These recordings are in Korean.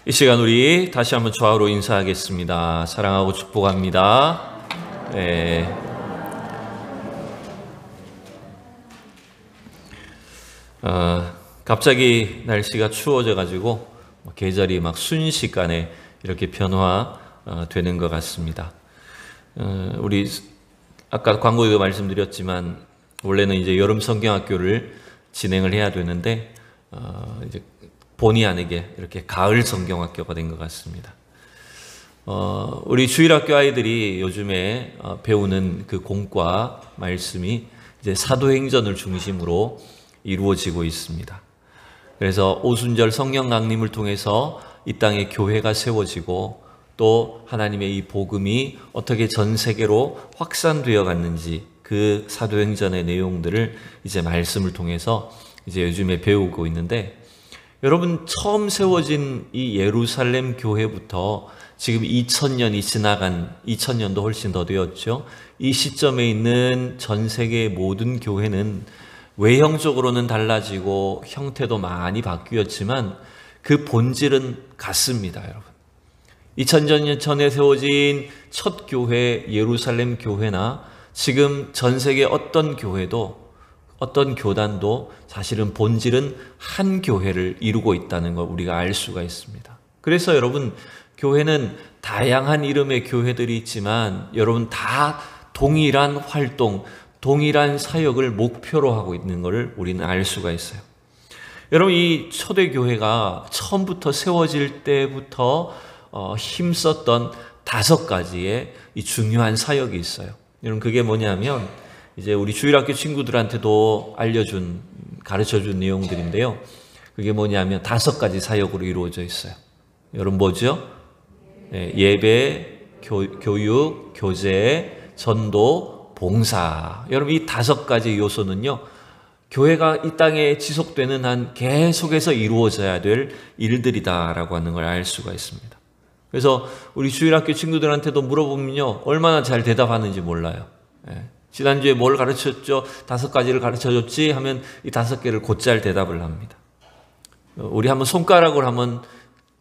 이 시간 우리 다시 한번 좌우로 인사하겠습니다. 사랑하고 축복합니다. 네. 갑자기 날씨가 추워져 가지고 계절이 막 순식간에 이렇게 변화되는 것 같습니다. 우리 아까 광고에도 말씀드렸지만 원래는 이제 여름 성경학교를 진행을 해야 되는데 이제 본의 아니게 이렇게 가을 성경학교가 된 것 같습니다. 우리 주일학교 아이들이 요즘에 배우는 그 공과 말씀이 이제 사도행전을 중심으로 이루어지고 있습니다. 그래서 오순절 성령 강림을 통해서 이 땅에 교회가 세워지고 또 하나님의 이 복음이 어떻게 전 세계로 확산되어 갔는지 그 사도행전의 내용들을 이제 말씀을 통해서 이제 요즘에 배우고 있는데, 여러분 처음 세워진 이 예루살렘 교회부터 지금 2000년이 지나간 2000년도 훨씬 더 되었죠. 이 시점에 있는 전 세계의 모든 교회는 외형적으로는 달라지고 형태도 많이 바뀌었지만 그 본질은 같습니다, 여러분. 2000년 전에 세워진 첫 교회 예루살렘 교회나 지금 전 세계 어떤 교회도 어떤 교단도 사실은 본질은 한 교회를 이루고 있다는 걸 우리가 알 수가 있습니다. 그래서 여러분, 교회는 다양한 이름의 교회들이 있지만 여러분 다 동일한 활동, 동일한 사역을 목표로 하고 있는 것을 우리는 알 수가 있어요. 여러분, 이 초대교회가 처음부터 세워질 때부터 힘썼던 5가지의 이 중요한 사역이 있어요. 여러분, 그게 뭐냐면 이제 우리 주일학교 친구들한테도 가르쳐준 내용들인데요. 그게 뭐냐면 5가지 사역으로 이루어져 있어요. 여러분 뭐죠? 예배, 교육, 교제, 전도, 봉사. 여러분 이 5가지 요소는요, 교회가 이 땅에 지속되는 한 계속해서 이루어져야 될 일들이다라고 하는 걸 알 수가 있습니다. 그래서 우리 주일학교 친구들한테도 물어보면요, 얼마나 잘 대답하는지 몰라요. 지난주에 뭘 가르쳤죠? 5가지를 가르쳐줬지? 하면 이 5개를 곧잘 대답을 합니다. 우리 한번 손가락으로 한번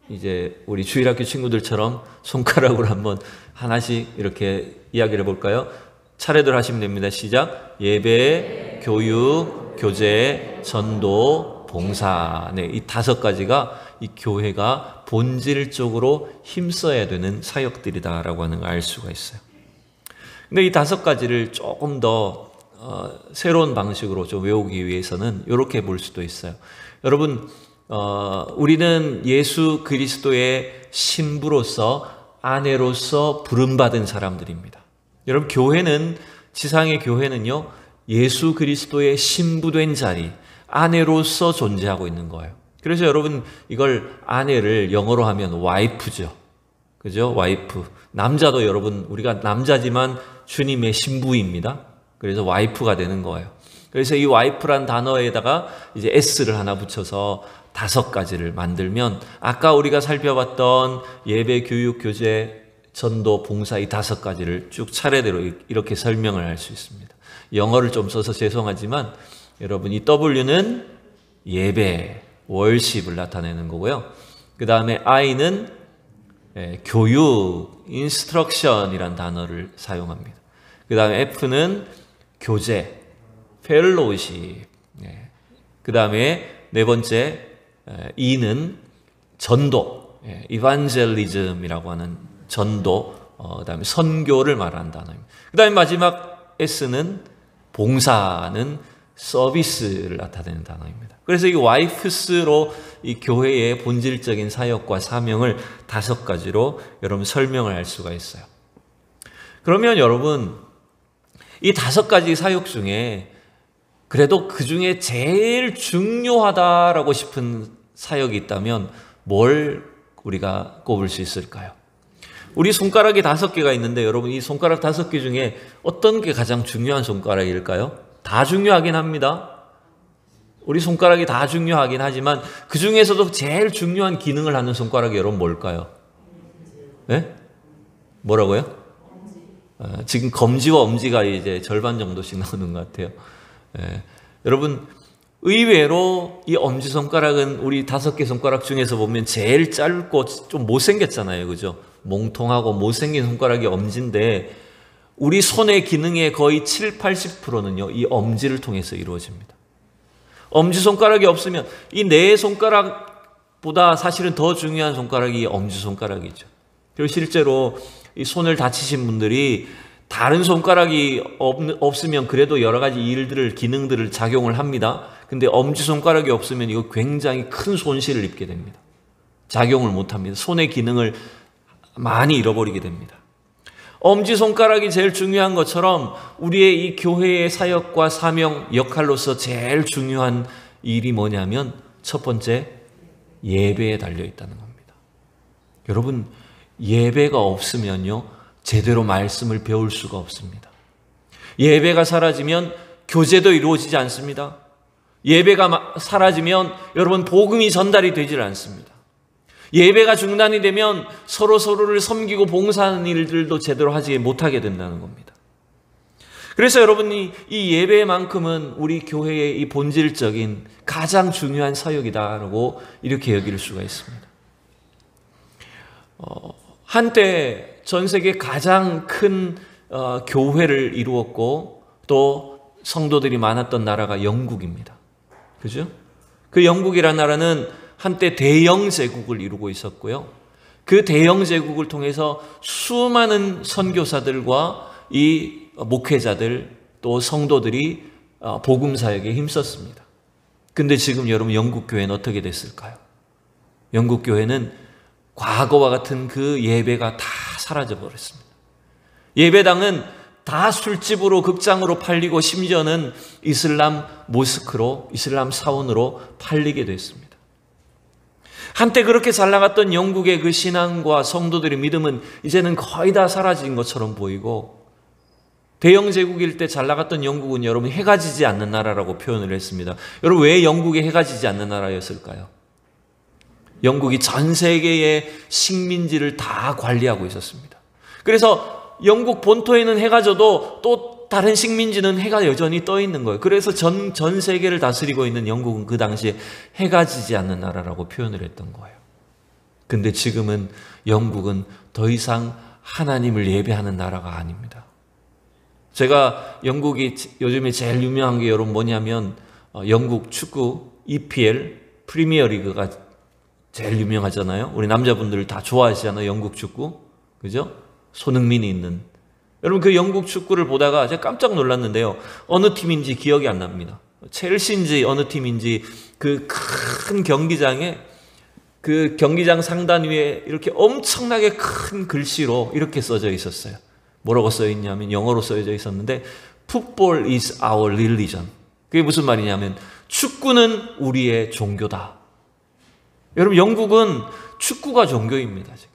이제 우리 주일학교 친구들처럼 손가락으로 한번 하나씩 이렇게 이야기를 해볼까요? 차례대로 하시면 됩니다. 시작. 예배, 교육, 교제, 전도, 봉사. 네, 이 5가지가 이 교회가 본질적으로 힘써야 되는 사역들이다라고 하는 걸 알 수가 있어요. 근데 이 5가지를 조금 더 새로운 방식으로 좀 외우기 위해서는 이렇게 볼 수도 있어요. 여러분, 우리는 예수 그리스도의 신부로서, 아내로서 부름받은 사람들입니다. 여러분, 교회는, 지상의 교회는요, 예수 그리스도의 신부된 자리, 아내로서 존재하고 있는 거예요. 그래서 여러분, 이걸 아내를 영어로 하면 와이프죠. 그죠? 와이프. 남자도 여러분, 우리가 남자지만 주님의 신부입니다. 그래서 와이프가 되는 거예요. 그래서 이 와이프란 단어에다가 이제 S를 하나 붙여서 5가지를 만들면 아까 우리가 살펴봤던 예배, 교육, 교제, 전도, 봉사 이 5가지를 쭉 차례대로 이렇게 설명을 할 수 있습니다. 영어를 좀 써서 죄송하지만 여러분, 이 W는 예배, 월십을 나타내는 거고요. 그 다음에 I는 교육, instruction이란 단어를 사용합니다. 그 다음에 F는 교제, fellowship. 그 다음에 4번째 E는 전도, evangelism이라고 하는 전도, 그 다음에 선교를 말하는 단어입니다. 그 다음에 마지막 S는 봉사는 서비스를 나타내는 단어입니다. 그래서 이 와이프스로 이 교회의 본질적인 사역과 사명을 5가지로 여러분 설명을 할 수가 있어요. 그러면 여러분, 이 5가지 사역 중에 그래도 그 중에 제일 중요하다라고 싶은 사역이 있다면 뭘 우리가 꼽을 수 있을까요? 우리 손가락이 5개가 있는데 여러분, 이 손가락 5개 중에 어떤 게 가장 중요한 손가락일까요? 다 중요하긴 합니다. 우리 손가락이 다 중요하긴 하지만 그 중에서도 제일 중요한 기능을 하는 손가락이 여러분 뭘까요? 네? 뭐라고요? 지금 검지와 엄지가 이제 절반 정도씩 나오는 것 같아요. 여러분, 의외로 이 엄지손가락은 우리 5개 손가락 중에서 보면 제일 짧고 좀 못생겼잖아요. 그죠? 몽통하고 못생긴 손가락이 엄지인데 우리 손의 기능의 거의 7, 80%는요, 이 엄지를 통해서 이루어집니다. 엄지손가락이 없으면 이 네 손가락보다 사실은 더 중요한 손가락이 엄지손가락이죠. 그리고 실제로 이 손을 다치신 분들이 다른 손가락이 없으면 그래도 여러 가지 일들을, 기능들을 작용을 합니다. 근데 엄지손가락이 없으면 이거 굉장히 큰 손실을 입게 됩니다. 작용을 못 합니다. 손의 기능을 많이 잃어버리게 됩니다. 엄지손가락이 제일 중요한 것처럼 우리의 이 교회의 사역과 사명, 역할로서 제일 중요한 일이 뭐냐면 첫 번째, 예배에 달려있다는 겁니다. 여러분, 예배가 없으면요, 제대로 말씀을 배울 수가 없습니다. 예배가 사라지면 교제도 이루어지지 않습니다. 예배가 사라지면 여러분 복음이 전달이 되질 않습니다. 예배가 중단이 되면 서로를 섬기고 봉사하는 일들도 제대로 하지 못하게 된다는 겁니다. 그래서 여러분이 이 예배만큼은 우리 교회의 이 본질적인 가장 중요한 사역이다라고 이렇게 여길 수가 있습니다. 한때 전 세계 가장 큰 교회를 이루었고 또 성도들이 많았던 나라가 영국입니다. 그죠? 그 영국이라는 나라는 한때 대영 제국을 이루고 있었고요. 그 대영 제국을 통해서 수많은 선교사들과 이 목회자들 또 성도들이 복음 사역에 힘썼습니다. 근데 지금 여러분 영국 교회는 어떻게 됐을까요? 영국 교회는 과거와 같은 그 예배가 다 사라져 버렸습니다. 예배당은 다 술집으로, 극장으로 팔리고 심지어는 이슬람 모스크로, 이슬람 사원으로 팔리게 됐습니다. 한때 그렇게 잘 나갔던 영국의 그 신앙과 성도들의 믿음은 이제는 거의 다 사라진 것처럼 보이고, 대영 제국일 때 잘 나갔던 영국은 여러분 해가 지지 않는 나라라고 표현을 했습니다. 여러분, 왜 영국이 해가 지지 않는 나라였을까요? 영국이 전 세계의 식민지를 다 관리하고 있었습니다. 그래서 영국 본토에는 해가 져도 또 다른 식민지는 해가 여전히 떠 있는 거예요. 그래서 전 세계를 다스리고 있는 영국은 그 당시에 해가 지지 않는 나라라고 표현을 했던 거예요. 근데 지금은 영국은 더 이상 하나님을 예배하는 나라가 아닙니다. 제가 영국이 요즘에 제일 유명한 게 여러분 뭐냐면 영국 축구 EPL 프리미어 리그가 제일 유명하잖아요. 우리 남자분들 다 좋아하시잖아요. 영국 축구. 그죠? 손흥민이 있는. 여러분 그 영국 축구를 보다가 제가 깜짝 놀랐는데요. 어느 팀인지 기억이 안 납니다. 첼시인지 어느 팀인지 그 큰 경기장에 그 경기장 상단 위에 이렇게 엄청나게 큰 글씨로 이렇게 써져 있었어요. 뭐라고 써 있냐면 영어로 써져 있었는데 Football is our religion. 그게 무슨 말이냐면 축구는 우리의 종교다. 여러분 영국은 축구가 종교입니다. 지금.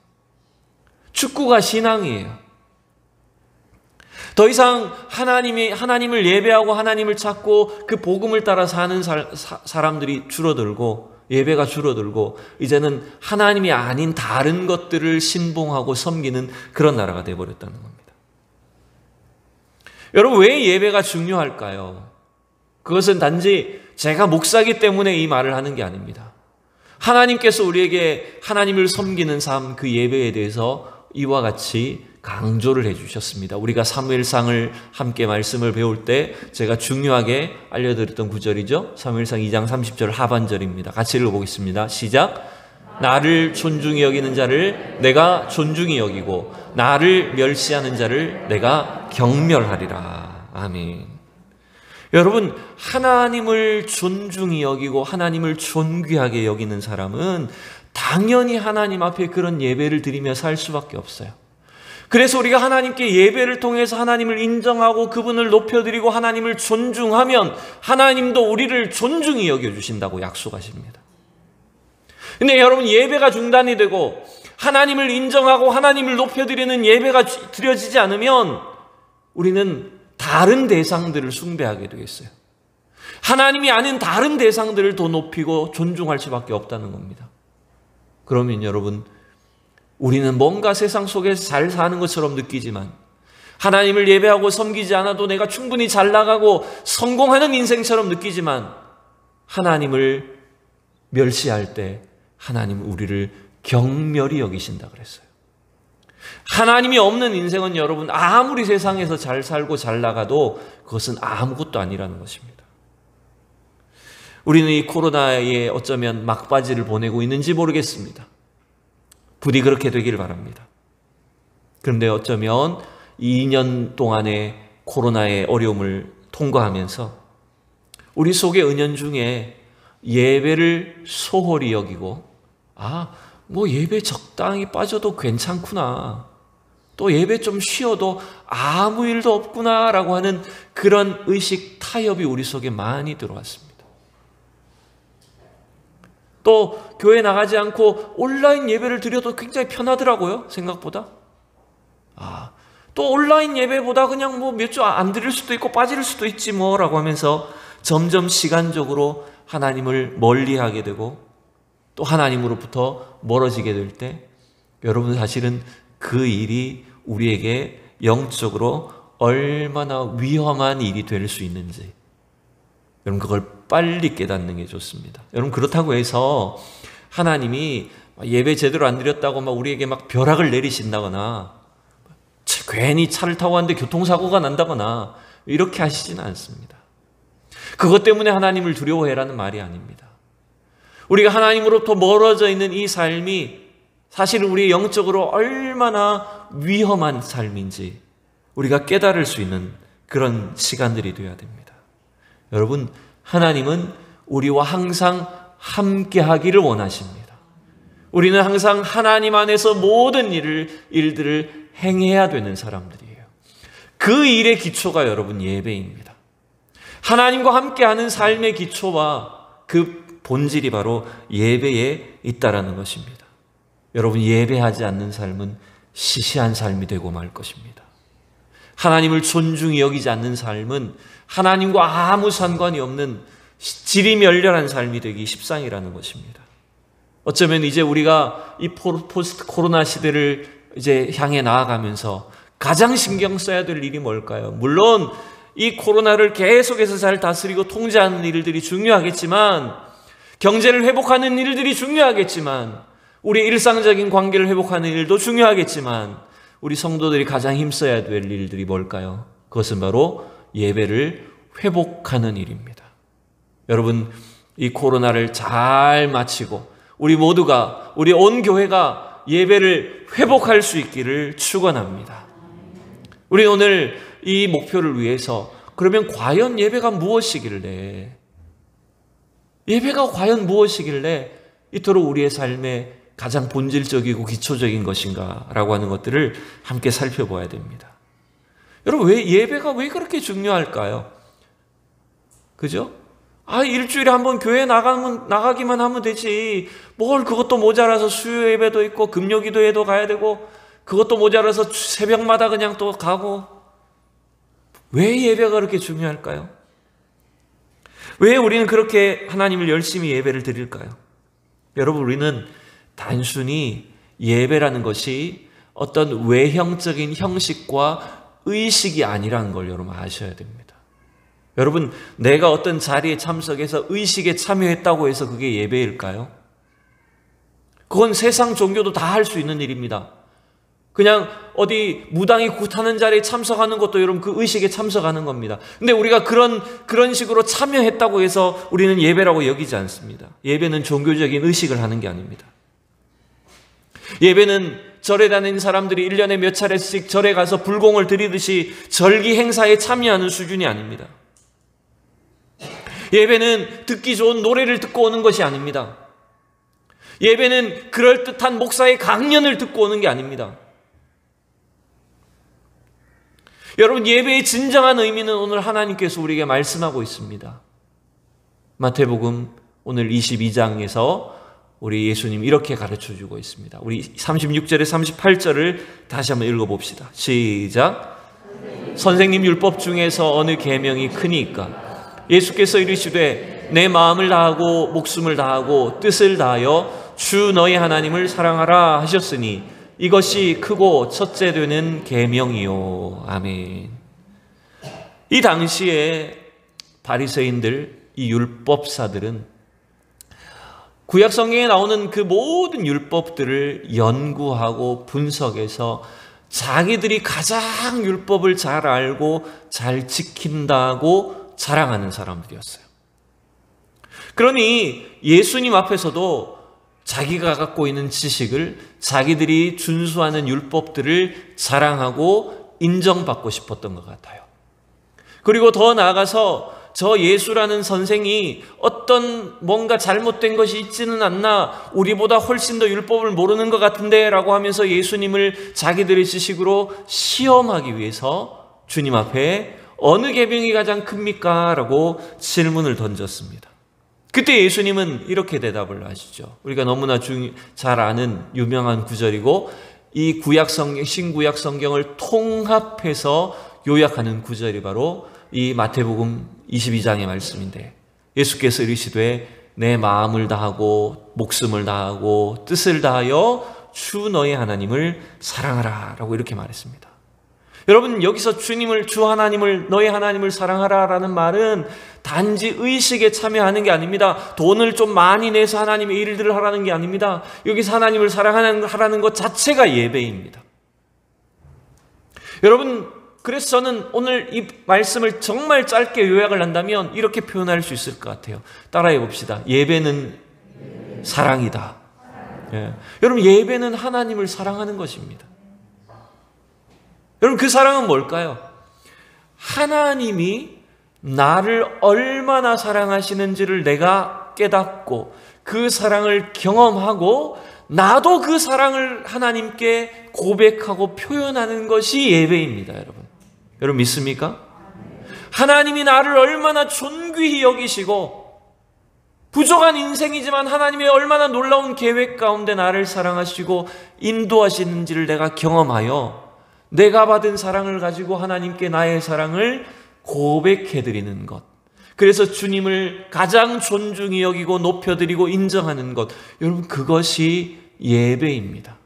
축구가 신앙이에요. 더 이상 하나님을 예배하고 하나님을 찾고 그 복음을 따라 사는 사람들이 줄어들고 예배가 줄어들고 이제는 하나님이 아닌 다른 것들을 신봉하고 섬기는 그런 나라가 되어버렸다는 겁니다. 여러분 왜 예배가 중요할까요? 그것은 단지 제가 목사기 때문에 이 말을 하는 게 아닙니다. 하나님께서 우리에게 하나님을 섬기는 삶, 그 예배에 대해서 이와 같이 강조를 해주셨습니다. 우리가 사무엘상을 함께 말씀을 배울 때 제가 중요하게 알려드렸던 구절이죠. 사무엘상 2장 30절 하반절입니다. 같이 읽어보겠습니다. 시작. 나를 존중히 여기는 자를 내가 존중히 여기고 나를 멸시하는 자를 내가 경멸하리라. 아멘. 여러분 하나님을 존중히 여기고 하나님을 존귀하게 여기는 사람은 당연히 하나님 앞에 그런 예배를 드리며 살 수밖에 없어요. 그래서 우리가 하나님께 예배를 통해서 하나님을 인정하고 그분을 높여드리고 하나님을 존중하면 하나님도 우리를 존중히 여겨주신다고 약속하십니다. 근데 여러분 예배가 중단이 되고 하나님을 인정하고 하나님을 높여드리는 예배가 드려지지 않으면 우리는 다른 대상들을 숭배하게 되겠어요. 하나님이 아닌 다른 대상들을 더 높이고 존중할 수밖에 없다는 겁니다. 그러면 여러분 우리는 뭔가 세상 속에서 잘 사는 것처럼 느끼지만 하나님을 예배하고 섬기지 않아도 내가 충분히 잘 나가고 성공하는 인생처럼 느끼지만 하나님을 멸시할 때 하나님은 우리를 경멸히 여기신다 그랬어요. 하나님이 없는 인생은 여러분 아무리 세상에서 잘 살고 잘 나가도 그것은 아무것도 아니라는 것입니다. 우리는 이 코로나에 어쩌면 막바지를 보내고 있는지 모르겠습니다. 부디 그렇게 되기를 바랍니다. 그런데 어쩌면 2년 동안의 코로나의 어려움을 통과하면서 우리 속의 은연중에 예배를 소홀히 여기고 뭐 예배 적당히 빠져도 괜찮구나, 또 예배 좀 쉬어도 아무 일도 없구나 라고 하는 그런 의식 타협이 우리 속에 많이 들어왔습니다. 또 교회 나가지 않고 온라인 예배를 드려도 굉장히 편하더라고요, 생각보다. 또 온라인 예배보다 그냥 뭐 몇 주 안 드릴 수도 있고 빠질 수도 있지 뭐 라고 하면서 점점 시간적으로 하나님을 멀리하게 되고 또 하나님으로부터 멀어지게 될 때 여러분 사실은 그 일이 우리에게 영적으로 얼마나 위험한 일이 될 수 있는지 여러분 그걸 빨리 깨닫는 게 좋습니다. 여러분 그렇다고 해서 하나님이 예배 제대로 안 드렸다고 막 우리에게 막 벼락을 내리신다거나 괜히 차를 타고 왔는데 교통사고가 난다거나 이렇게 하시지는 않습니다. 그것 때문에 하나님을 두려워해라는 말이 아닙니다. 우리가 하나님으로부터 멀어져 있는 이 삶이 사실은 우리 영적으로 얼마나 위험한 삶인지 우리가 깨달을 수 있는 그런 시간들이 되어야 됩니다. 여러분, 하나님은 우리와 항상 함께 하기를 원하십니다. 우리는 항상 하나님 안에서 모든 일들을 행해야 되는 사람들이에요. 그 일의 기초가 여러분 예배입니다. 하나님과 함께하는 삶의 기초와 그 본질이 바로 예배에 있다라는 것입니다. 여러분 예배하지 않는 삶은 시시한 삶이 되고 말 것입니다. 하나님을 존중히 여기지 않는 삶은 하나님과 아무 상관이 없는 지리멸렬한 삶이 되기 십상이라는 것입니다. 어쩌면 이제 우리가 이 포스트 코로나 시대를 이제 향해 나아가면서 가장 신경 써야 될 일이 뭘까요? 물론 이 코로나를 계속해서 잘 다스리고 통제하는 일들이 중요하겠지만, 경제를 회복하는 일들이 중요하겠지만, 우리 일상적인 관계를 회복하는 일도 중요하겠지만, 우리 성도들이 가장 힘써야 될 일들이 뭘까요? 그것은 바로 예배를 회복하는 일입니다. 여러분, 이 코로나를 잘 마치고 우리 모두가, 우리 온 교회가 예배를 회복할 수 있기를 축원합니다. 우리 오늘 이 목표를 위해서 그러면 과연 예배가 무엇이길래, 예배가 과연 무엇이길래 이토록 우리의 삶에 가장 본질적이고 기초적인 것인가 라고 하는 것들을 함께 살펴봐야 됩니다. 여러분, 예배가 왜 그렇게 중요할까요? 그죠? 일주일에 한번 교회 나가기만 하면 되지. 뭘 그것도 모자라서 수요 예배도 있고 금요 기도회도 가야 되고 그것도 모자라서 새벽마다 그냥 또 가고. 왜 예배가 그렇게 중요할까요? 왜 우리는 그렇게 하나님을 열심히 예배를 드릴까요? 여러분, 우리는 단순히 예배라는 것이 어떤 외형적인 형식과 의식이 아니라는 걸 여러분 아셔야 됩니다. 여러분, 내가 어떤 자리에 참석해서 의식에 참여했다고 해서 그게 예배일까요? 그건 세상 종교도 다 할 수 있는 일입니다. 그냥 어디 무당이 굿하는 자리에 참석하는 것도 여러분 그 의식에 참석하는 겁니다. 근데 우리가 그런 식으로 참여했다고 해서 우리는 예배라고 여기지 않습니다. 예배는 종교적인 의식을 하는 게 아닙니다. 예배는 절에 다니는 사람들이 1년에 몇 차례씩 절에 가서 불공을 드리듯이 절기 행사에 참여하는 수준이 아닙니다. 예배는 듣기 좋은 노래를 듣고 오는 것이 아닙니다. 예배는 그럴듯한 목사의 강연을 듣고 오는 게 아닙니다. 여러분, 예배의 진정한 의미는 오늘 하나님께서 우리에게 말씀하고 있습니다. 마태복음 오늘 22장에서 우리 예수님 이렇게 가르쳐주고 있습니다. 우리 36절에 38절을 다시 한번 읽어봅시다. 시작. 선생님, 율법 중에서 어느 계명이 크니까? 예수께서 이르시되 내 마음을 다하고 목숨을 다하고 뜻을 다하여 주 너희 하나님을 사랑하라 하셨으니 이것이 크고 첫째 되는 계명이요. 아멘. 이 당시에 바리새인들, 이 율법사들은 구약 성경에 나오는 그 모든 율법들을 연구하고 분석해서 자기들이 가장 율법을 잘 알고 잘 지킨다고 자랑하는 사람들이었어요. 그러니 예수님 앞에서도 자기가 갖고 있는 지식을, 자기들이 준수하는 율법들을 자랑하고 인정받고 싶었던 것 같아요. 그리고 더 나아가서 저 예수라는 선생이 어떤 뭔가 잘못된 것이 있지는 않나, 우리보다 훨씬 더 율법을 모르는 것 같은데 라고 하면서 예수님을 자기들의 지식으로 시험하기 위해서 주님 앞에 어느 계명이 가장 큽니까? 라고 질문을 던졌습니다. 그때 예수님은 이렇게 대답을 하시죠. 우리가 너무나 잘 아는 유명한 구절이고, 이 구약 성경, 신구약 성경을 통합해서 요약하는 구절이 바로 이 마태복음 22장의 말씀인데, 예수께서 이르시되 내 마음을 다하고 목숨을 다하고 뜻을 다하여 주 너의 하나님을 사랑하라 라고 이렇게 말했습니다. 여러분, 여기서 주님을, 주 하나님을, 너의 하나님을 사랑하라라는 말은 단지 의식에 참여하는 게 아닙니다. 돈을 좀 많이 내서 하나님의 일들을 하라는 게 아닙니다. 여기서 하나님을 사랑하라는 것 자체가 예배입니다. 여러분, 그래서 저는 오늘 이 말씀을 정말 짧게 요약을 한다면 이렇게 표현할 수 있을 것 같아요. 따라해 봅시다. 예배는 사랑이다. 예. 여러분, 예배는 하나님을 사랑하는 것입니다. 여러분, 그 사랑은 뭘까요? 하나님이 나를 얼마나 사랑하시는지를 내가 깨닫고 그 사랑을 경험하고 나도 그 사랑을 하나님께 고백하고 표현하는 것이 예배입니다, 여러분. 여러분 믿습니까? 하나님이 나를 얼마나 존귀히 여기시고 부족한 인생이지만 하나님의 얼마나 놀라운 계획 가운데 나를 사랑하시고 인도하시는지를 내가 경험하여 내가 받은 사랑을 가지고 하나님께 나의 사랑을 고백해드리는 것, 그래서 주님을 가장 존중히 여기고 높여드리고 인정하는 것, 여러분 그것이 예배입니다.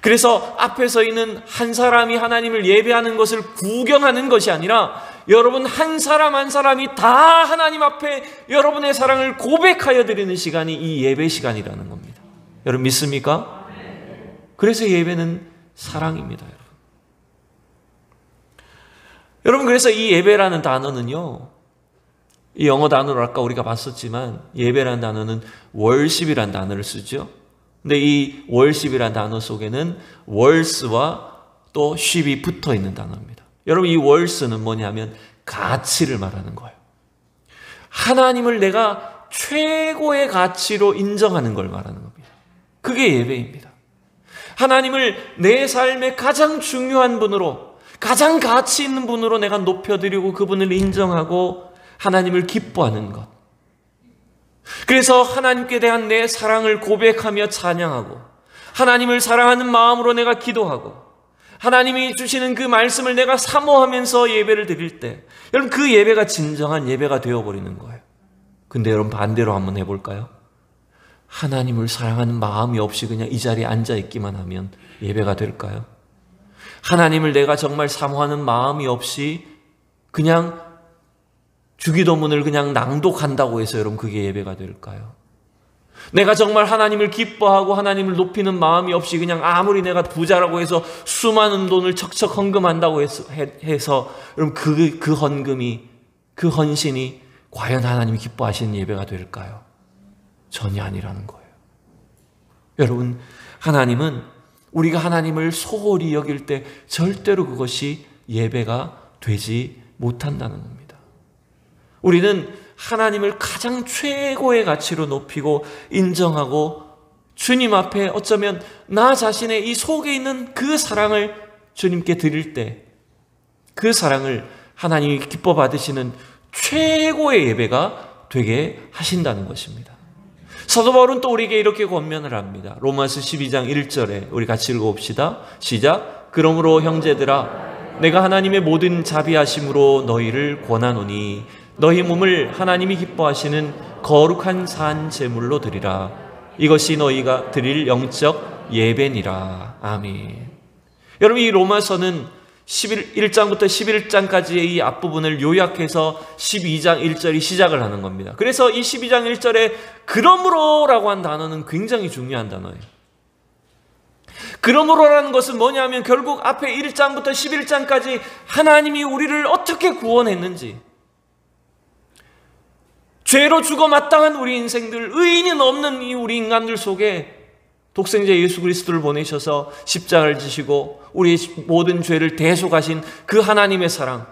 그래서 앞에 서 있는 한 사람이 하나님을 예배하는 것을 구경하는 것이 아니라 여러분 한 사람 한 사람이 다 하나님 앞에 여러분의 사랑을 고백하여 드리는 시간이 이 예배 시간이라는 겁니다. 여러분 믿습니까? 그래서 예배는 사랑입니다. 여러분, 그래서 이 예배라는 단어는요, 이 영어 단어로 아까 우리가 봤었지만 예배라는 단어는 worship이라는 단어를 쓰죠. 근데 이 worship이라는 단어 속에는 words와 또 ship이 붙어 있는 단어입니다. 여러분, 이 words는 뭐냐면 가치를 말하는 거예요. 하나님을 내가 최고의 가치로 인정하는 걸 말하는 겁니다. 그게 예배입니다. 하나님을 내 삶의 가장 중요한 분으로, 가장 가치 있는 분으로 내가 높여드리고 그분을 인정하고 하나님을 기뻐하는 것. 그래서 하나님께 대한 내 사랑을 고백하며 찬양하고 하나님을 사랑하는 마음으로 내가 기도하고 하나님이 주시는 그 말씀을 내가 사모하면서 예배를 드릴 때, 여러분 그 예배가 진정한 예배가 되어버리는 거예요. 근데 여러분 반대로 한번 해볼까요? 하나님을 사랑하는 마음이 없이 그냥 이 자리에 앉아있기만 하면 예배가 될까요? 하나님을 내가 정말 사모하는 마음이 없이 그냥 주기도문을 그냥 낭독한다고 해서 여러분 그게 예배가 될까요? 내가 정말 하나님을 기뻐하고 하나님을 높이는 마음이 없이 그냥 아무리 내가 부자라고 해서 수많은 돈을 척척 헌금한다고 해서 여러분 그 헌금이, 그 헌신이 과연 하나님이 기뻐하시는 예배가 될까요? 전혀 아니라는 거예요. 여러분, 하나님은 우리가 하나님을 소홀히 여길 때 절대로 그것이 예배가 되지 못한다는 겁니다. 우리는 하나님을 가장 최고의 가치로 높이고 인정하고 주님 앞에 어쩌면 나 자신의 이 속에 있는 그 사랑을 주님께 드릴 때 그 사랑을 하나님이 기뻐 받으시는 최고의 예배가 되게 하신다는 것입니다. 사도 바울은 또 우리에게 이렇게 권면을 합니다. 로마서 12장 1절에 우리 같이 읽어봅시다. 시작. 그러므로 형제들아, 내가 하나님의 모든 자비하심으로 너희를 권하노니 너희 몸을 하나님이 기뻐하시는 거룩한 산 제물로 드리라. 이것이 너희가 드릴 영적 예배니라. 아멘. 여러분, 이 로마서는 1장부터 11장까지의 이 앞부분을 요약해서 12장 1절이 시작을 하는 겁니다. 그래서 이 12장 1절에 그러므로라고 한 단어는 굉장히 중요한 단어예요. 그러므로라는 것은 뭐냐면 결국 앞에 1장부터 11장까지 하나님이 우리를 어떻게 구원했는지, 죄로 죽어 마땅한 우리 인생들, 의인은 없는 이 우리 인간들 속에 독생자 예수 그리스도를 보내셔서 십자가를 지시고 우리의 모든 죄를 대속하신 그 하나님의 사랑,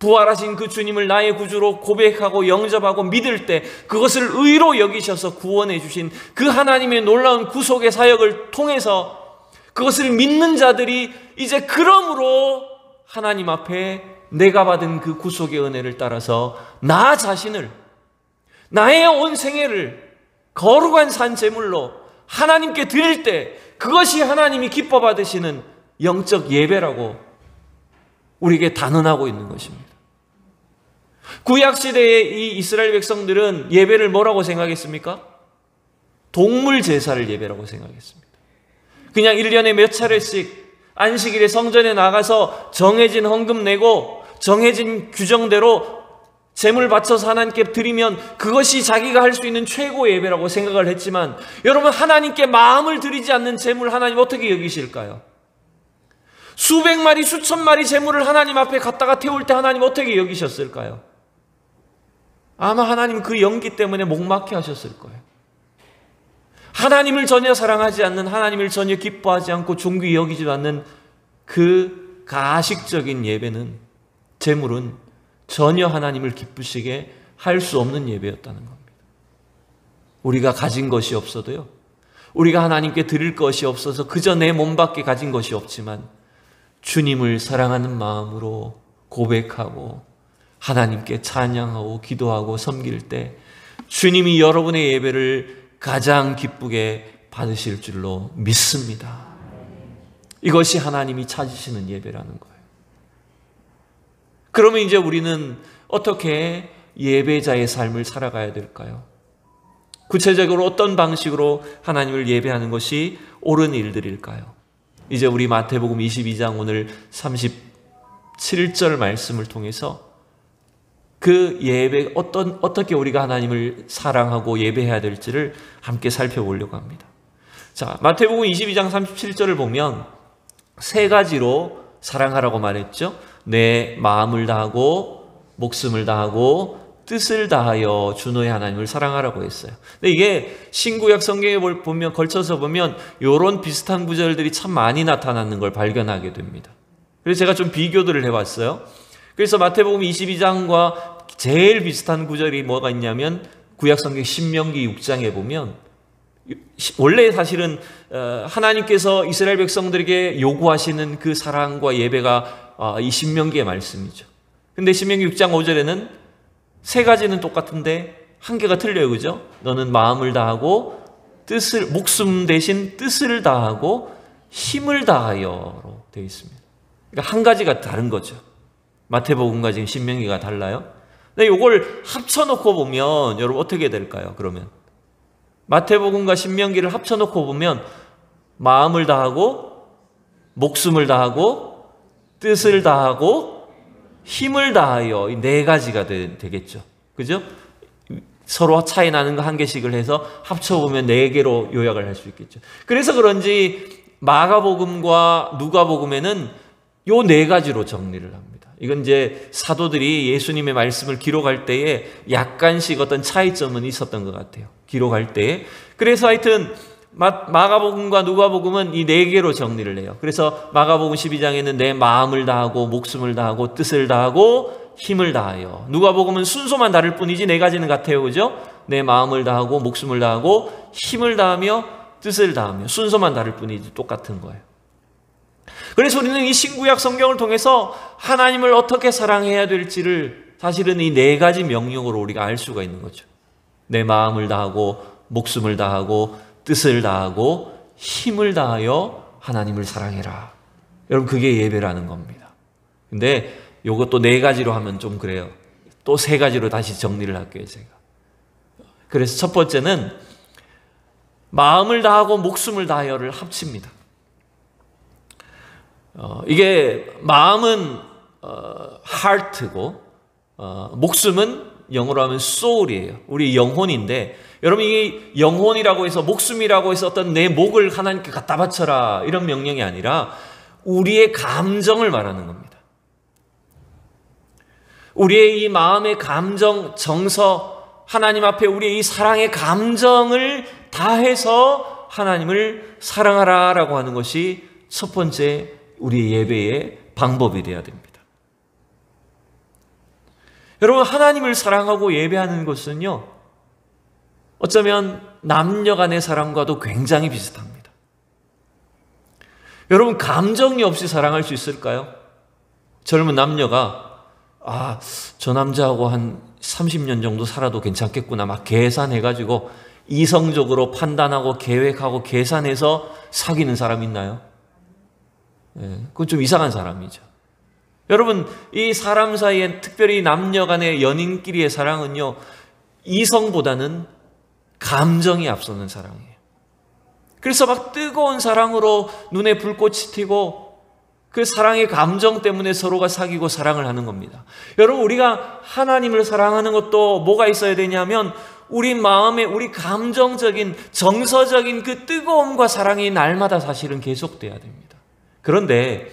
부활하신 그 주님을 나의 구주로 고백하고 영접하고 믿을 때 그것을 의로 여기셔서 구원해 주신 그 하나님의 놀라운 구속의 사역을 통해서 그것을 믿는 자들이 이제 그러므로 하나님 앞에 내가 받은 그 구속의 은혜를 따라서 나 자신을, 나의 온 생애를 거룩한 산 제물로 하나님께 드릴 때 그것이 하나님이 기뻐 받으시는 영적 예배라고 우리에게 단언하고 있는 것입니다. 구약시대의 이 이스라엘 백성들은 예배를 뭐라고 생각했습니까? 동물 제사를 예배라고 생각했습니다. 그냥 1년에 몇 차례씩 안식일에 성전에 나가서 정해진 헌금 내고 정해진 규정대로 제물 바쳐서 하나님께 드리면 그것이 자기가 할 수 있는 최고의 예배라고 생각을 했지만, 여러분, 하나님께 마음을 드리지 않는 제물 하나님 어떻게 여기실까요? 수백 마리 수천 마리 제물을 하나님 앞에 갖다가 태울 때 하나님 어떻게 여기셨을까요? 아마 하나님 그 연기 때문에 목막혀 하셨을 거예요. 하나님을 전혀 사랑하지 않는, 하나님을 전혀 기뻐하지 않고 존귀히 여기지 않는 그 가식적인 예배는, 제물은 전혀 하나님을 기쁘시게 할 수 없는 예배였다는 겁니다. 우리가 가진 것이 없어도요, 우리가 하나님께 드릴 것이 없어서 그저 내 몸밖에 가진 것이 없지만 주님을 사랑하는 마음으로 고백하고 하나님께 찬양하고 기도하고 섬길 때 주님이 여러분의 예배를 가장 기쁘게 받으실 줄로 믿습니다. 이것이 하나님이 찾으시는 예배라는 거예요. 그러면 이제 우리는 어떻게 예배자의 삶을 살아가야 될까요? 구체적으로 어떤 방식으로 하나님을 예배하는 것이 옳은 일들일까요? 이제 우리 마태복음 22장 오늘 37절 말씀을 통해서 그 예배, 어떻게 우리가 하나님을 사랑하고 예배해야 될지를 함께 살펴보려고 합니다. 자, 마태복음 22장 37절을 보면 세 가지로 사랑하라고 말했죠. 내 마음을 다하고 목숨을 다하고 뜻을 다하여 주 너의 하나님을 사랑하라고 했어요. 근데 이게 신구약 성경에 보면, 걸쳐서 보면 이런 비슷한 구절들이 참 많이 나타나는 걸 발견하게 됩니다. 그래서 제가 좀 비교들을 해봤어요. 그래서 마태복음 22장과 제일 비슷한 구절이 뭐가 있냐면 구약 성경 신명기 6장에 보면, 원래 사실은 하나님께서 이스라엘 백성들에게 요구하시는 그 사랑과 예배가 이 신명기의 말씀이죠. 근데 신명기 6장 5절에는 세 가지는 똑같은데 한 개가 틀려요. 그죠? 너는 마음을 다하고 목숨 대신 뜻을 다하고 힘을 다하여로 되어 있습니다. 그러니까 한 가지가 다른 거죠. 마태복음과 지금 신명기가 달라요. 근데 이걸 합쳐놓고 보면 여러분 어떻게 될까요? 그러면 마태복음과 신명기를 합쳐놓고 보면 마음을 다하고 목숨을 다하고 뜻을 다하고 힘을 다하여 이 네 가지가 되겠죠. 그죠? 서로 차이 나는 거 한 개씩을 해서 합쳐보면 네 개로 요약을 할 수 있겠죠. 그래서 그런지 마가복음과 누가복음에는 요 네 가지로 정리를 합니다. 이건 이제 사도들이 예수님의 말씀을 기록할 때에 약간씩 어떤 차이점은 있었던 것 같아요. 기록할 때에. 그래서 하여튼 마가복음과 누가복음은 이 네 개로 정리를 해요. 그래서 마가복음 12장에는 내 마음을 다하고 목숨을 다하고 뜻을 다하고 힘을 다하여. 누가복음은 순서만 다를 뿐이지 네 가지는 같아요. 그죠? 내 마음을 다하고 목숨을 다하고 힘을 다하며 뜻을 다하며. 순서만 다를 뿐이지 똑같은 거예요. 그래서 우리는 이 신구약 성경을 통해서 하나님을 어떻게 사랑해야 될지를 사실은 이 네 가지 명령으로 우리가 알 수가 있는 거죠. 내 마음을 다하고 목숨을 다하고 뜻을 다하고 힘을 다하여 하나님을 사랑해라. 여러분, 그게 예배라는 겁니다. 근데 요것도 네 가지로 하면 좀 그래요. 또 세 가지로 다시 정리를 할게요, 제가. 그래서 첫 번째는 마음을 다하고 목숨을 다하여를 합칩니다. 이게 마음은 heart고 목숨은 영어로 하면 soul이에요. 우리 영혼인데, 여러분 이 영혼이라고 해서 목숨이라고 해서 어떤 내 목을 하나님께 갖다 바쳐라 이런 명령이 아니라 우리의 감정을 말하는 겁니다. 우리의 이 마음의 감정, 정서, 하나님 앞에 우리의 이 사랑의 감정을 다해서 하나님을 사랑하라라고 하는 것이 첫 번째 우리 예배의 방법이 되어야 됩니다. 여러분, 하나님을 사랑하고 예배하는 것은요, 어쩌면 남녀 간의 사랑과도 굉장히 비슷합니다. 여러분, 감정이 없이 사랑할 수 있을까요? 젊은 남녀가 저 남자하고 한 30년 정도 살아도 괜찮겠구나 막 계산해가지고 이성적으로 판단하고 계획하고 계산해서 사귀는 사람 있나요? 그건 좀 이상한 사람이죠. 여러분, 이 사람 사이에 특별히 남녀 간의 연인끼리의 사랑은요, 이성보다는 감정이 앞서는 사랑이에요. 그래서 막 뜨거운 사랑으로 눈에 불꽃이 튀고 그 사랑의 감정 때문에 서로가 사귀고 사랑을 하는 겁니다. 여러분, 우리가 하나님을 사랑하는 것도 뭐가 있어야 되냐면 우리 마음에 우리 감정적인 정서적인 그 뜨거움과 사랑이 날마다 사실은 계속돼야 됩니다. 그런데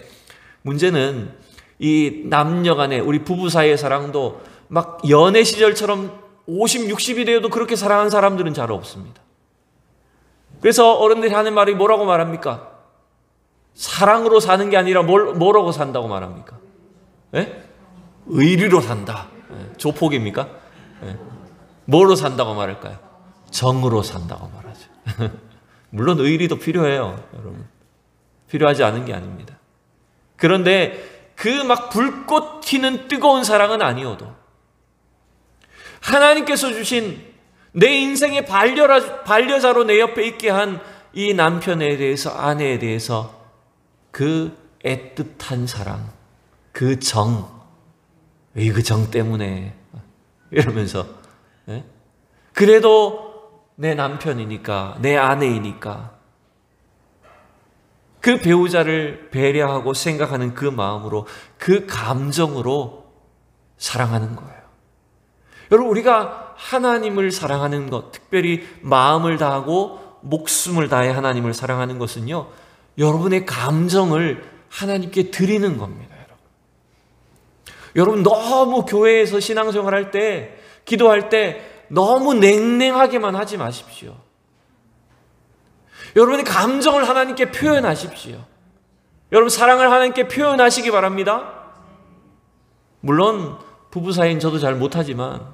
문제는 이 남녀 간의 우리 부부 사이의 사랑도 막 연애 시절처럼 50, 60이 되어도 그렇게 사랑하는 사람들은 잘 없습니다. 그래서 어른들이 하는 말이 뭐라고 말합니까? 사랑으로 사는 게 아니라 뭐라고 산다고 말합니까? 의리로 산다. 조폭입니까? 뭐로 산다고 말할까요? 정으로 산다고 말하죠. 물론 의리도 필요해요, 여러분. 필요하지 않은 게 아닙니다. 그런데 그 막 불꽃 튀는 뜨거운 사랑은 아니어도 하나님께서 주신 내 인생의 반려자로 내 옆에 있게 한 이 남편에 대해서, 아내에 대해서 그 애틋한 사랑, 그 정, 그 정 때문에 이러면서 그래도 내 남편이니까, 내 아내이니까 그 배우자를 배려하고 생각하는 그 마음으로, 그 감정으로 사랑하는 거예요. 여러분, 우리가 하나님을 사랑하는 것, 특별히 마음을 다하고 목숨을 다해 하나님을 사랑하는 것은요, 여러분의 감정을 하나님께 드리는 겁니다. 여러분, 너무 교회에서 신앙생활할 때, 기도할 때 너무 냉랭하게만 하지 마십시오. 여러분의 감정을 하나님께 표현하십시오. 여러분, 사랑을 하나님께 표현하시기 바랍니다. 물론 부부 사이는 저도 잘 못하지만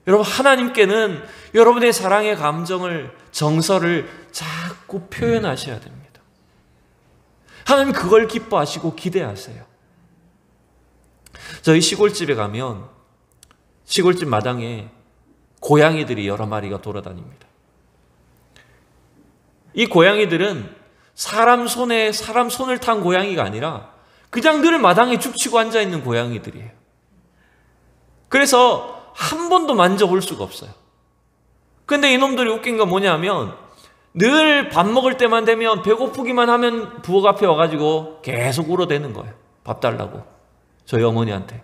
여러분, 하나님께는 여러분의 사랑의 감정을, 정서를 자꾸 표현하셔야 됩니다. 하나님 그걸 기뻐하시고 기대하세요. 저희 시골집에 가면 시골집 마당에 고양이들이 여러 마리가 돌아다닙니다. 이 고양이들은 사람 손을 탄 고양이가 아니라 그냥 늘 마당에 죽치고 앉아있는 고양이들이에요. 그래서 한 번도 만져볼 수가 없어요. 근데 이놈들이 웃긴 건 뭐냐면 늘 밥 먹을 때만 되면 배고프기만 하면 부엌 앞에 와가지고 계속 울어대는 거예요. 밥 달라고. 저희 어머니한테.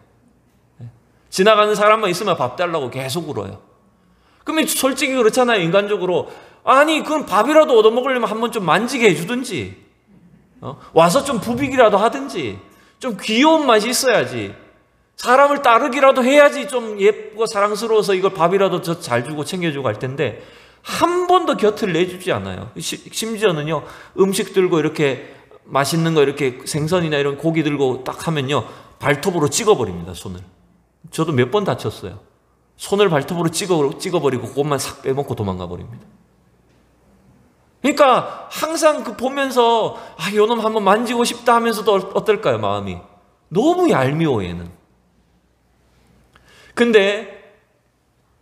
지나가는 사람만 있으면 밥 달라고 계속 울어요. 그러면 솔직히 그렇잖아요, 인간적으로. 아니, 그럼 밥이라도 얻어먹으려면 한번 좀 만지게 해주든지, 와서 좀 부비기라도 하든지, 좀 귀여운 맛이 있어야지, 사람을 따르기라도 해야지 좀 예쁘고 사랑스러워서 이걸 밥이라도 저 잘 주고 챙겨주고 할 텐데 한 번도 곁을 내주지 않아요. 심지어는요, 음식 들고 이렇게 맛있는 거, 이렇게 생선이나 이런 고기 들고 딱 하면요, 발톱으로 찍어버립니다, 손을. 저도 몇 번 다쳤어요. 손을 발톱으로 찍어버리고 그것만 싹 빼먹고 도망가 버립니다. 그러니까 항상 그 보면서 요놈 한번 만지고 싶다 하면서도 어떨까요, 마음이? 너무 얄미워, 얘는. 근데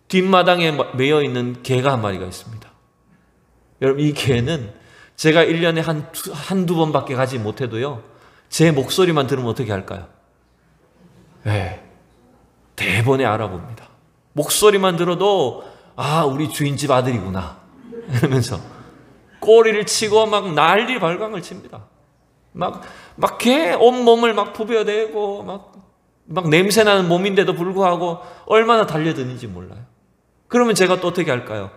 뒷마당에 매여 있는 개가 한 마리가 있습니다. 여러분, 이 개는 제가 1년에 한두 번밖에 가지 못해도요, 제 목소리만 들으면 어떻게 할까요? 대번에 알아봅니다. 목소리만 들어도 우리 주인집 아들이구나 이러면서 꼬리를 치고 막 난리 발광을 칩니다. 막 온몸을 막 부벼대고 막 냄새나는 몸인데도 불구하고 얼마나 달려드는지 몰라요. 그러면 제가 또 어떻게 할까요?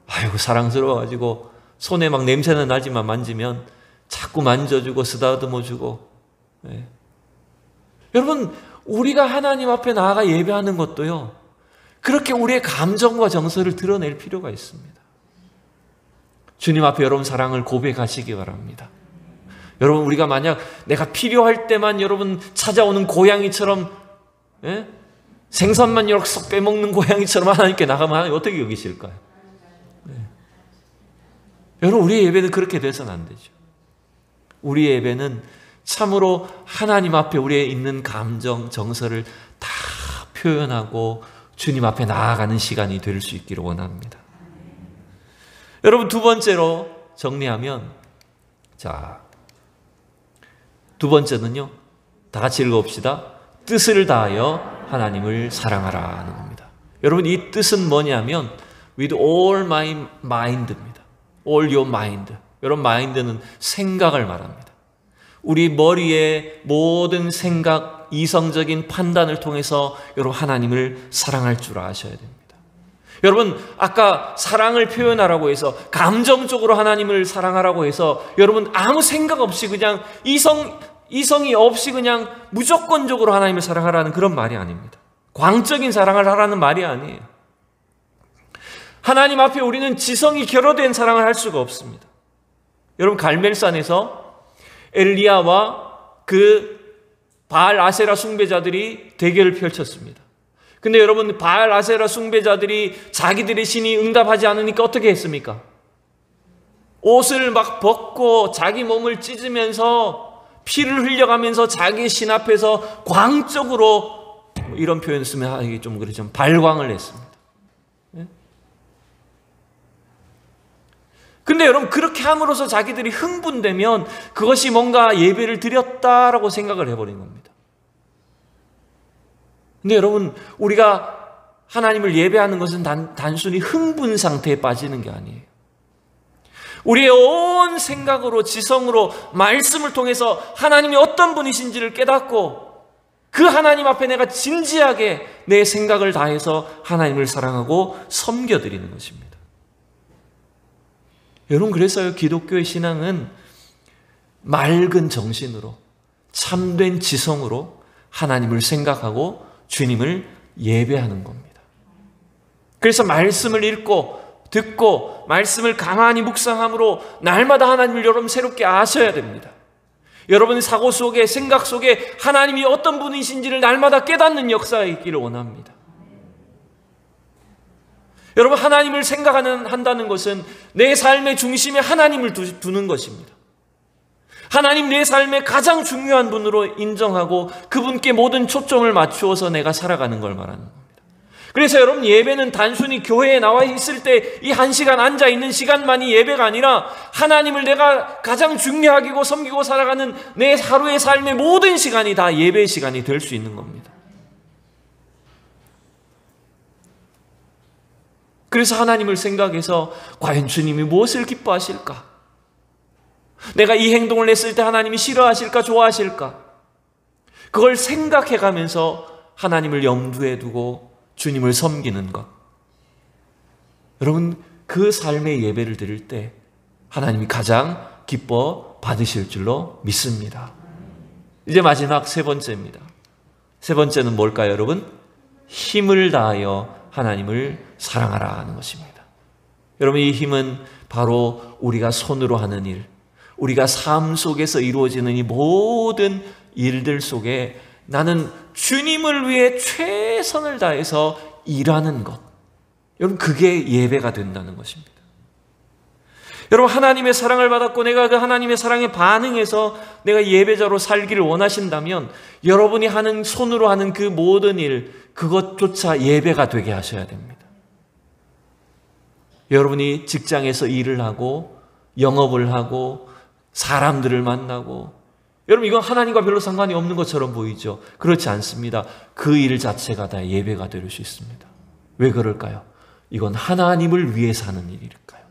아이고, 사랑스러워가지고 손에 막 냄새는 나지만 만지면 자꾸 만져주고 쓰다듬어주고. 네. 여러분, 우리가 하나님 앞에 나아가 예배하는 것도요, 그렇게 우리의 감정과 정서를 드러낼 필요가 있습니다. 주님 앞에 여러분 사랑을 고백하시기 바랍니다. 여러분, 우리가 만약 내가 필요할 때만 여러분 찾아오는 고양이처럼, 예? 생선만 이렇게 쏙 빼먹는 고양이처럼 하나님께 나가면 하나님 어떻게 여기실까요? 네. 여러분, 우리의 예배는 그렇게 돼서는 안 되죠. 우리의 예배는 참으로 하나님 앞에 우리의 있는 감정, 정서를 다 표현하고 주님 앞에 나아가는 시간이 될 수 있기를 원합니다. 여러분, 두 번째로 정리하면, 자, 두 번째는요, 다 같이 읽어봅시다. 뜻을 다하여 하나님을 사랑하라 하는 겁니다. 여러분, 이 뜻은 뭐냐면 with all my mind입니다. all your mind. 여러분, 마인드는 생각을 말합니다. 우리 머리의 모든 생각, 이성적인 판단을 통해서 여러분 하나님을 사랑할 줄 아셔야 됩니다. 여러분, 아까 사랑을 표현하라고 해서, 감정적으로 하나님을 사랑하라고 해서 여러분 아무 생각 없이 그냥 이성이 없이 그냥 무조건적으로 하나님을 사랑하라는 그런 말이 아닙니다. 광적인 사랑을 하라는 말이 아니에요. 하나님 앞에 우리는 지성이 결여된 사랑을 할 수가 없습니다. 여러분, 갈멜산에서 엘리야와 그 바알 아세라 숭배자들이 대결을 펼쳤습니다. 근데 여러분, 바알 아세라 숭배자들이 자기들의 신이 응답하지 않으니까 어떻게 했습니까? 옷을 막 벗고 자기 몸을 찢으면서 피를 흘려가면서 자기 신 앞에서 광적으로, 이런 표현 쓰면 이게 좀 그렇지만 발광을 했습니다. 근데 여러분, 그렇게 함으로써 자기들이 흥분되면 그것이 뭔가 예배를 드렸다라고 생각을 해버린 겁니다. 근데 여러분, 우리가 하나님을 예배하는 것은 단순히 흥분 상태에 빠지는 게 아니에요. 우리의 온 생각으로, 지성으로, 말씀을 통해서 하나님이 어떤 분이신지를 깨닫고 그 하나님 앞에 내가 진지하게 내 생각을 다해서 하나님을 사랑하고 섬겨드리는 것입니다. 여러분, 그래서요, 기독교의 신앙은 맑은 정신으로, 참된 지성으로 하나님을 생각하고 주님을 예배하는 겁니다. 그래서 말씀을 읽고 듣고 말씀을 가만히 묵상함으로 날마다 하나님을 여러분 새롭게 아셔야 됩니다. 여러분의 사고 속에, 생각 속에 하나님이 어떤 분이신지를 날마다 깨닫는 역사가 있기를 원합니다. 여러분, 하나님을 한다는 것은 내 삶의 중심에 하나님을 두는 것입니다. 하나님, 내 삶의 가장 중요한 분으로 인정하고 그분께 모든 초점을 맞추어서 내가 살아가는 걸 말하는 겁니다. 그래서 여러분, 예배는 단순히 교회에 나와 있을 때 이 1시간 앉아있는 시간만이 예배가 아니라 하나님을 내가 가장 중요하게 섬기고 살아가는 내 하루의 삶의 모든 시간이 다 예배의 시간이 될 수 있는 겁니다. 그래서 하나님을 생각해서 과연 주님이 무엇을 기뻐하실까? 내가 이 행동을 했을 때 하나님이 싫어하실까, 좋아하실까? 그걸 생각해 가면서 하나님을 염두에 두고 주님을 섬기는 것. 여러분, 그 삶의 예배를 드릴 때 하나님이 가장 기뻐 받으실 줄로 믿습니다. 이제 마지막 세 번째입니다. 세 번째는 뭘까요, 여러분? 힘을 다하여 하나님을 사랑하라 하는 것입니다. 여러분, 이 힘은 바로 우리가 손으로 하는 일, 우리가 삶 속에서 이루어지는 이 모든 일들 속에 나는 주님을 위해 최선을 다해서 일하는 것. 여러분, 그게 예배가 된다는 것입니다. 여러분, 하나님의 사랑을 받았고 내가 그 하나님의 사랑에 반응해서 내가 예배자로 살기를 원하신다면 여러분이 하는, 손으로 하는 그 모든 일, 그것조차 예배가 되게 하셔야 됩니다. 여러분이 직장에서 일을 하고 영업을 하고 사람들을 만나고, 여러분, 이건 하나님과 별로 상관이 없는 것처럼 보이죠? 그렇지 않습니다. 그 일 자체가 다 예배가 될 수 있습니다. 왜 그럴까요? 이건 하나님을 위해서 하는 일일까요?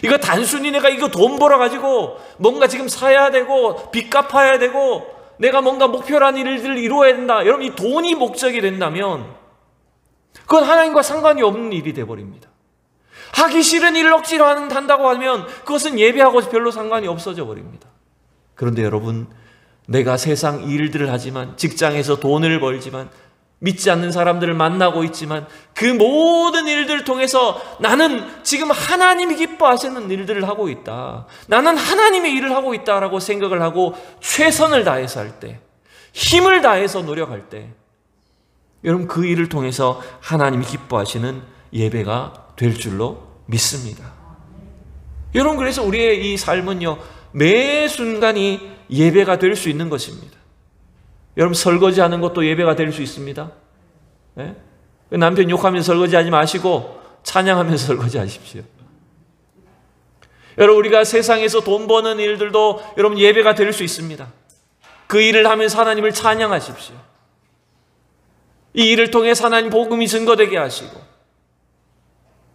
이거 단순히 내가 이거 돈 벌어가지고 뭔가 지금 사야 되고 빚 갚아야 되고 내가 뭔가 목표라는 일들을 이루어야 된다. 여러분, 이 돈이 목적이 된다면 그건 하나님과 상관이 없는 일이 돼버립니다. 하기 싫은 일을 억지로 한다고 하면 그것은 예배하고 별로 상관이 없어져 버립니다. 그런데 여러분, 내가 세상 일들을 하지만, 직장에서 돈을 벌지만, 믿지 않는 사람들을 만나고 있지만, 그 모든 일들을 통해서 나는 지금 하나님이 기뻐하시는 일들을 하고 있다, 나는 하나님의 일을 하고 있다라고 생각을 하고 최선을 다해서 할 때, 힘을 다해서 노력할 때, 여러분, 그 일을 통해서 하나님이 기뻐하시는 예배가 될 줄로 믿습니다. 여러분, 그래서 우리의 이 삶은요, 매 순간이 예배가 될 수 있는 것입니다. 여러분, 설거지하는 것도 예배가 될 수 있습니다. 네? 남편 욕하면서 설거지하지 마시고 찬양하면서 설거지하십시오. 여러분, 우리가 세상에서 돈 버는 일들도 여러분 예배가 될 수 있습니다. 그 일을 하면서 하나님을 찬양하십시오. 이 일을 통해서 하나님 복음이 증거되게 하시고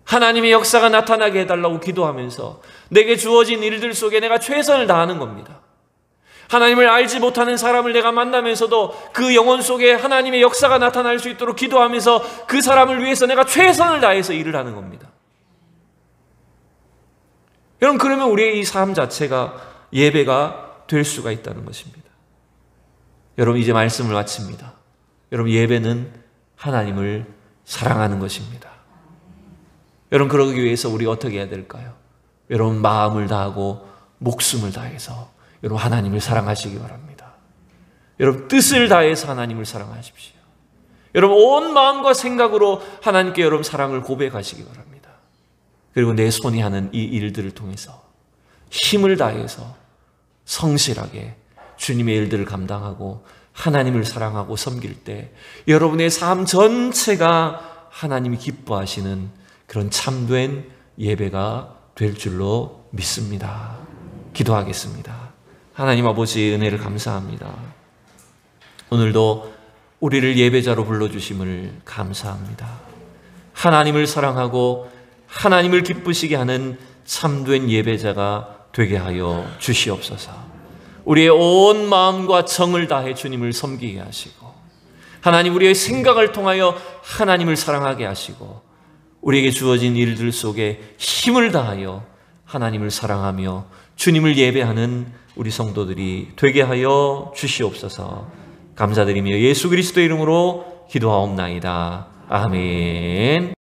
하나님의 역사가 나타나게 해달라고 기도하면서 내게 주어진 일들 속에 내가 최선을 다하는 겁니다. 하나님을 알지 못하는 사람을 내가 만나면서도 그 영혼 속에 하나님의 역사가 나타날 수 있도록 기도하면서 그 사람을 위해서 내가 최선을 다해서 일을 하는 겁니다. 여러분, 그러면 우리의 이 삶 자체가 예배가 될 수가 있다는 것입니다. 여러분, 이제 말씀을 마칩니다. 여러분, 예배는 하나님을 사랑하는 것입니다. 여러분, 그러기 위해서 우리 어떻게 해야 될까요? 여러분, 마음을 다하고 목숨을 다해서 여러분 하나님을 사랑하시기 바랍니다. 여러분, 뜻을 다해서 하나님을 사랑하십시오. 여러분, 온 마음과 생각으로 하나님께 여러분 사랑을 고백하시기 바랍니다. 그리고 내 손이 하는 이 일들을 통해서 힘을 다해서 성실하게 주님의 일들을 감당하고 하나님을 사랑하고 섬길 때 여러분의 삶 전체가 하나님이 기뻐하시는 그런 참된 예배가 될 줄로 믿습니다. 기도하겠습니다. 하나님 아버지, 은혜를 감사합니다. 오늘도 우리를 예배자로 불러주심을 감사합니다. 하나님을 사랑하고 하나님을 기쁘시게 하는 참된 예배자가 되게 하여 주시옵소서. 우리의 온 마음과 정을 다해 주님을 섬기게 하시고 하나님, 우리의 생각을 통하여 하나님을 사랑하게 하시고 우리에게 주어진 일들 속에 힘을 다하여 하나님을 사랑하며 주님을 예배하는 우리 성도들이 되게 하여 주시옵소서. 감사드리며 예수 그리스도의 이름으로 기도하옵나이다. 아멘.